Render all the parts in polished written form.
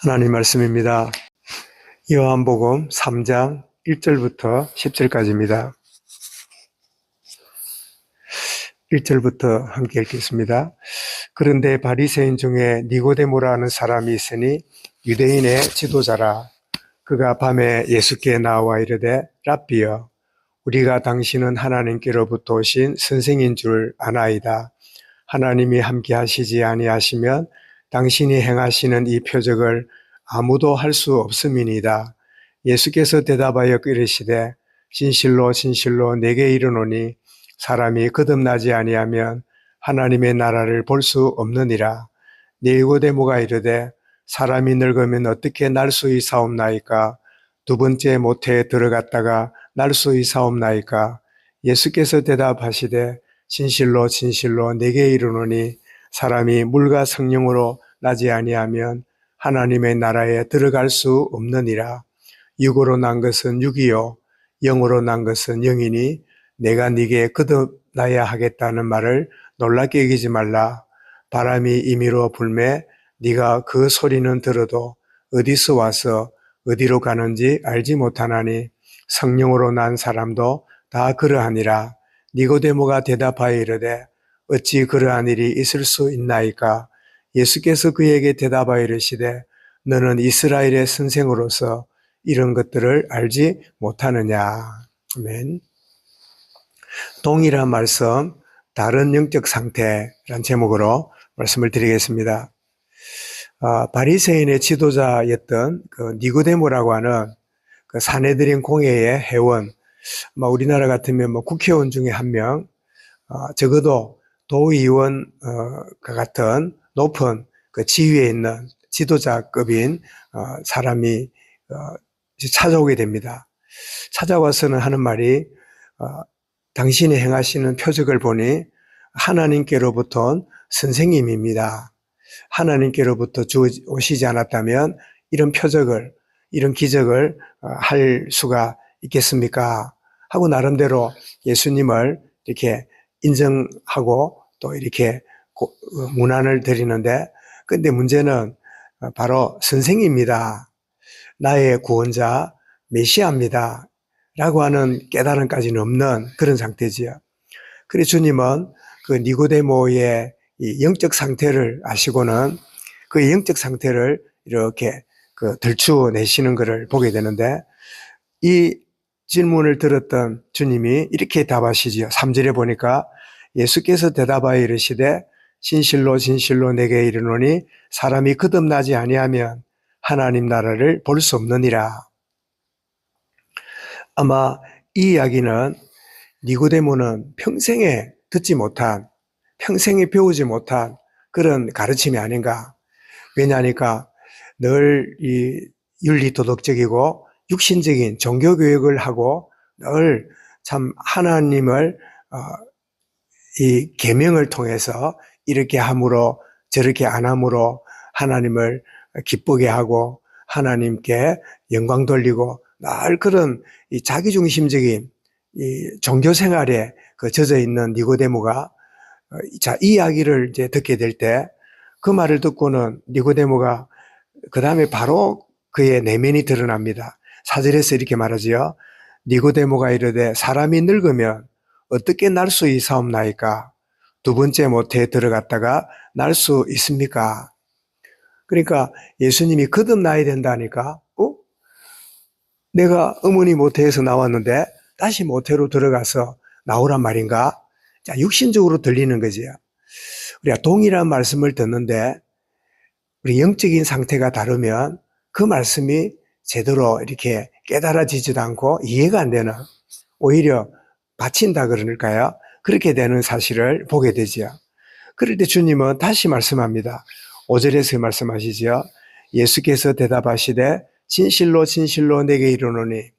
하나님 말씀입니다. 요한복음 3장 1절부터 10절까지입니다. 1절부터 함께 읽겠습니다. 그런데 바리새인 중에 니고데모라는 사람이 있으니 유대인의 지도자라. 그가 밤에 예수께 나와 이르되 랍비여, 우리가 당신은 하나님께로부터 오신 선생인 줄 아나이다. 하나님이 함께 하시지 아니하시면 당신이 행하시는 이 표적을 아무도 할 수 없음이니이다. 예수께서 대답하여 이르시되 진실로 진실로 내게 이르노니 사람이 거듭나지 아니하면 하나님의 나라를 볼 수 없느니라. 니고데모가 이르되 사람이 늙으면 어떻게 날 수 있사옵나이까? 두 번째 모태에 들어갔다가 날 수 있사옵나이까? 예수께서 대답하시되 진실로 진실로 내게 이르노니 사람이 물과 성령으로 나지 아니하면 하나님의 나라에 들어갈 수 없느니라. 육으로 난 것은 육이요 영으로 난 것은 영이니 내가 네게 거듭나야 하겠다는 말을 놀랍게 여기지 말라. 바람이 임의로 불매 네가 그 소리는 들어도 어디서 와서 어디로 가는지 알지 못하나니 성령으로 난 사람도 다 그러하니라. 니고데모가 대답하여 이르되 어찌 그러한 일이 있을 수 있나이까? 예수께서 그에게 대답하여 이르시되 너는 이스라엘의 선생으로서 이런 것들을 알지 못하느냐. 아멘. 동일한 말씀, 다른 영적 상태란 제목으로 말씀을 드리겠습니다. 바리새인의 지도자였던 그 니고데모라고 하는 그 사내들인 공회의 회원, 우리나라 같으면 국회의원 중에 한 명, 적어도 도의원과 같은 높은 그 지위에 있는 지도자급인 사람이 찾아오게 됩니다. 찾아와서는 하는 말이 당신이 행하시는 표적을 보니 하나님께로부터 온 선생님입니다. 하나님께로부터 오시지 않았다면 이런 표적을, 이런 기적을 할 수가 있겠습니까? 하고 나름대로 예수님을 이렇게 인정하고 또 이렇게 문안을 드리는데, 근데 문제는 바로 선생입니다. 나의 구원자 메시아입니다. 라고 하는 깨달음까지는 없는 그런 상태지요. 그래서 주님은 그 니고데모의 이 영적 상태를 아시고는 그 영적 상태를 이렇게 들추어내시는 것을 보게 되는데, 이 질문을 들었던 주님이 이렇게 답하시지요. 3절에 보니까 예수께서 대답하여 이르시되 진실로 진실로 내게 이르노니 사람이 거듭나지 아니하면 하나님 나라를 볼 수 없느니라. 아마 이 이야기는 니고데모는 평생에 듣지 못한, 평생에 배우지 못한 그런 가르침이 아닌가. 왜냐하니까 늘 이 윤리도덕적이고 육신적인 종교교육을 하고 늘 참 하나님을 이 계명을 통해서 이렇게 함으로 저렇게 안 함으로 하나님을 기쁘게 하고 하나님께 영광 돌리고 늘 그런 이 자기중심적인 이 종교 생활에 젖어 있는 니고데모가 이 이야기를 이제 듣게 될 때 그 말을 듣고는 니고데모가 그 다음에 바로 그의 내면이 드러납니다. 4절에서 이렇게 말하지요. 니고데모가 이르되 사람이 늙으면 어떻게 날 수 있사옵나이까? 두 번째 모태에 들어갔다가 날 수 있습니까? 그러니까 예수님이 거듭나야 된다니까, 내가 어머니 모태에서 나왔는데 다시 모태로 들어가서 나오란 말인가? 자, 육신적으로 들리는 거지요. 우리가 동일한 말씀을 듣는데 우리 영적인 상태가 다르면 그 말씀이 제대로 이렇게 깨달아지지도 않고 이해가 안 되는, 오히려 바친다 그러니까요. 그렇게 되는 사실을 보게 되지요. 그럴 때 주님은 다시 말씀합니다. 5절에서 말씀하시죠. 예수께서 대답하시되 진실로 진실로 내게 이르노니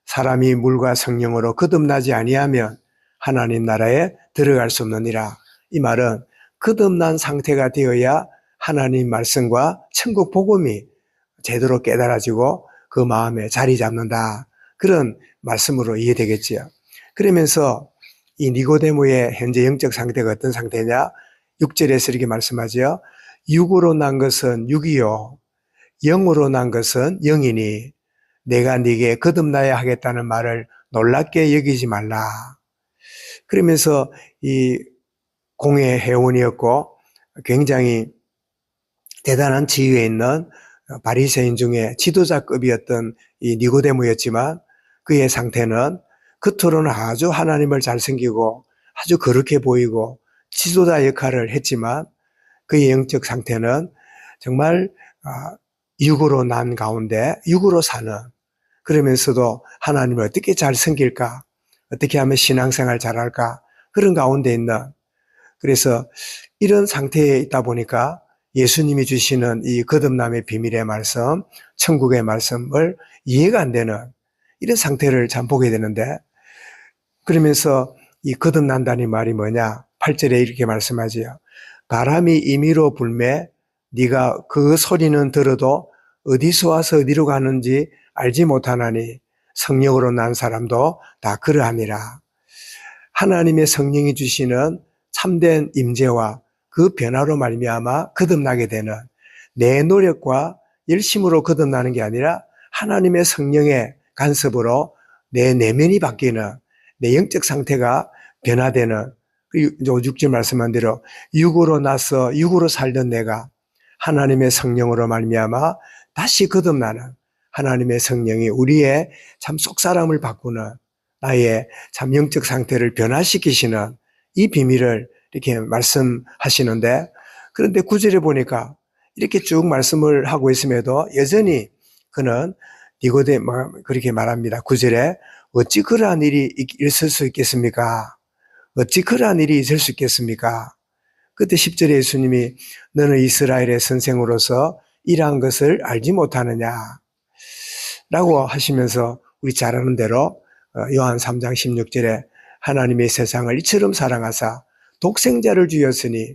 사람이 물과 성령으로 거듭나지 아니하면 하나님 나라에 들어갈 수 없느니라. 이 말은 거듭난 상태가 되어야 하나님 말씀과 천국 복음이 제대로 깨달아지고 그 마음에 자리 잡는다. 그런 말씀으로 이해되겠지요. 그러면서 이 니고데모의 현재 영적 상태가 어떤 상태냐? 6절에서 이렇게 말씀하죠. 육으로 난 것은 육이요 영으로 난 것은 영이니 내가 네게 거듭나야 하겠다는 말을 놀랍게 여기지 말라. 그러면서 이 공회 회원이었고 굉장히 대단한 지위에 있는 바리새인 중에 지도자급이었던 이 니고데모였지만 그의 상태는 겉으로는 아주 하나님을 잘 섬기고 아주 거룩해 보이고 지도자 역할을 했지만 그의 영적 상태는 정말 육으로 난 가운데 육으로 사는, 그러면서도 하나님을 어떻게 잘 섬길까, 어떻게 하면 신앙생활 잘할까, 그런 가운데 있는, 그래서 이런 상태에 있다 보니까 예수님이 주시는 이 거듭남의 비밀의 말씀, 천국의 말씀을 이해가 안 되는 이런 상태를 참 보게 되는데, 그러면서 이 거듭난다는 말이 뭐냐? 8절에 이렇게 말씀하지요. 바람이 임의로 불매 네가 그 소리는 들어도 어디서 와서 어디로 가는지 알지 못하나니 성령으로 난 사람도 다 그러하니라. 하나님의 성령이 주시는 참된 임재와 그 변화로 말미암아 거듭나게 되는, 내 노력과 열심으로 거듭나는 게 아니라 하나님의 성령의 간섭으로 내 내면이 바뀌는, 내 영적 상태가 변화되는, 6절 말씀한 대로 육으로 나서 육으로 살던 내가 하나님의 성령으로 말미암아 다시 거듭나는, 하나님의 성령이 우리의 참 속사람을 바꾸는, 나의 참 영적 상태를 변화시키시는 이 비밀을 이렇게 말씀하시는데, 그런데 9절에 보니까 이렇게 쭉 말씀을 하고 있음에도 여전히 그는 니고데모 그렇게 말합니다. 9절에 어찌 그러한 일이 있을 수 있겠습니까? 어찌 그러한 일이 있을 수 있겠습니까? 그때 10절에 예수님이 너는 이스라엘의 선생으로서 이러한 것을 알지 못하느냐 라고 하시면서 우리 잘 아는 대로 요한 3장 16절에 하나님의 세상을 이처럼 사랑하사 독생자를 주였으니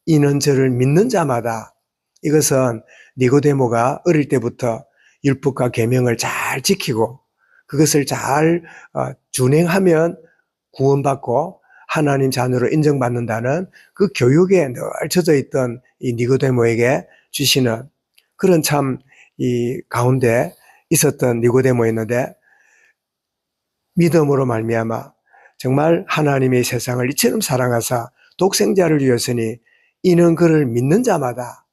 이는 저를 믿는 자마다, 이것은 니고데모가 어릴 때부터 율법과 계명을 잘 지키고 그것을 잘 준행하면 구원받고 하나님 자녀로 인정받는다는 그 교육에 늘 젖어 있던 이 니고데모에게 주시는 그런 참 이 가운데 있었던 니고데모였는데, 믿음으로 말미암아 정말 하나님의 세상을 이처럼 사랑하사 독생자를 주었으니 이는 그를 믿는 자마다,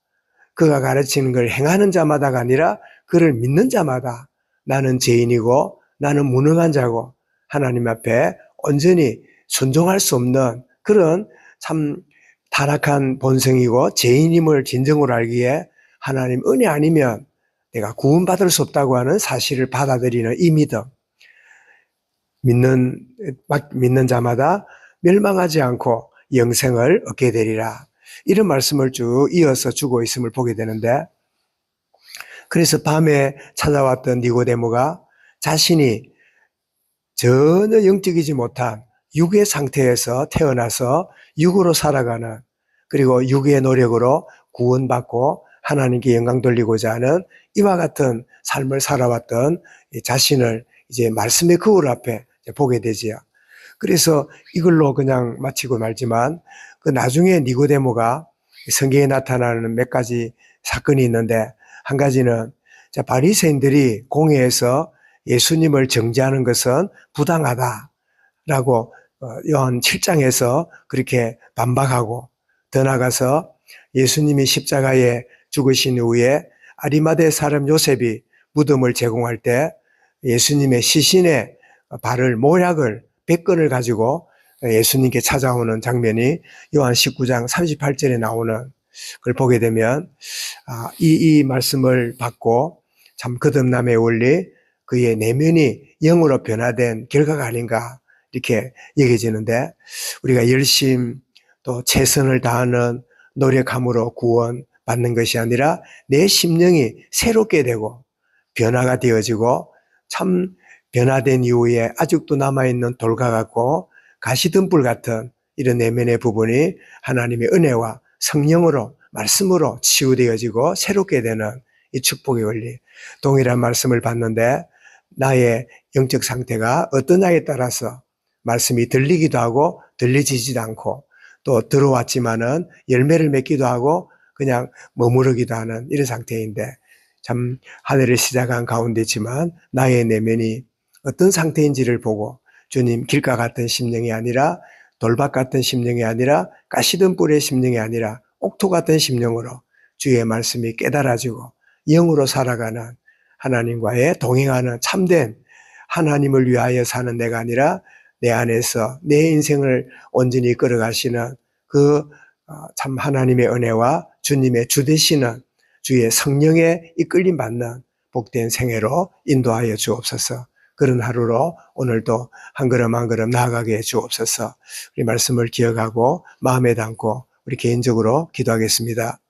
그가 가르치는 걸 행하는 자마다가 아니라 그를 믿는 자마다, 나는 죄인이고 나는 무능한 자고 하나님 앞에 온전히 순종할 수 없는 그런 참 타락한 본성이고 죄인임을 진정으로 알기에 하나님 은혜 아니면 내가 구원받을 수 없다고 하는 사실을 받아들이는 이 믿음, 믿는 자마다 멸망하지 않고 영생을 얻게 되리라, 이런 말씀을 쭉 이어서 주고 있음을 보게 되는데, 그래서 밤에 찾아왔던 니고데모가 자신이 전혀 영적이지 못한 육의 상태에서 태어나서 육으로 살아가는, 그리고 육의 노력으로 구원받고 하나님께 영광 돌리고자 하는 이와 같은 삶을 살아왔던 자신을 이제 말씀의 거울 앞에 보게 되지요. 그래서 이걸로 그냥 마치고 말지만 그 나중에 니고데모가 성경에 나타나는 몇 가지 사건이 있는데, 한 가지는 바리새인들이 공회에서 예수님을 정죄하는 것은 부당하다라고 요한 7장에서 그렇게 반박하고, 더 나아가서 예수님이 십자가에 죽으신 후에 아리마대 사람 요셉이 무덤을 제공할 때 예수님의 시신의 발을 모략을 100건을 가지고 예수님께 찾아오는 장면이 요한 19장 38절에 나오는 걸 보게 되면 이 말씀을 받고 참 거듭남의 원리, 그의 내면이 영으로 변화된 결과가 아닌가 이렇게 여겨지는데, 우리가 열심 또 최선을 다하는 노력함으로 구원받는 것이 아니라 내 심령이 새롭게 되고 변화가 되어지고, 참 변화된 이후에 아직도 남아있는 돌과 같고 가시덤불 같은 이런 내면의 부분이 하나님의 은혜와 성령으로 말씀으로 치유되어지고 새롭게 되는 이 축복의 원리, 동일한 말씀을 받는데 나의 영적 상태가 어떠냐에 따라서 말씀이 들리기도 하고 들리지도 않고, 또 들어왔지만은 열매를 맺기도 하고 그냥 머무르기도 하는 이런 상태인데, 참 한 해를 시작한 가운데지만 나의 내면이 어떤 상태인지를 보고 주님 길가 같은 심령이 아니라 돌밭 같은 심령이 아니라 가시던 뿔의 심령이 아니라 옥토 같은 심령으로 주의 말씀이 깨달아지고 영으로 살아가는 하나님과의 동행하는 참된 하나님을 위하여 사는 내가 아니라 내 안에서 내 인생을 온전히 끌어가시는 그 참 하나님의 은혜와 주님의 주 되시는 주의 성령의 이끌림 받는 복된 생애로 인도하여 주옵소서. 그런 하루로 오늘도 한 걸음 한 걸음 나아가게 해 주옵소서. 우리 말씀을 기억하고 마음에 담고 우리 개인적으로 기도하겠습니다.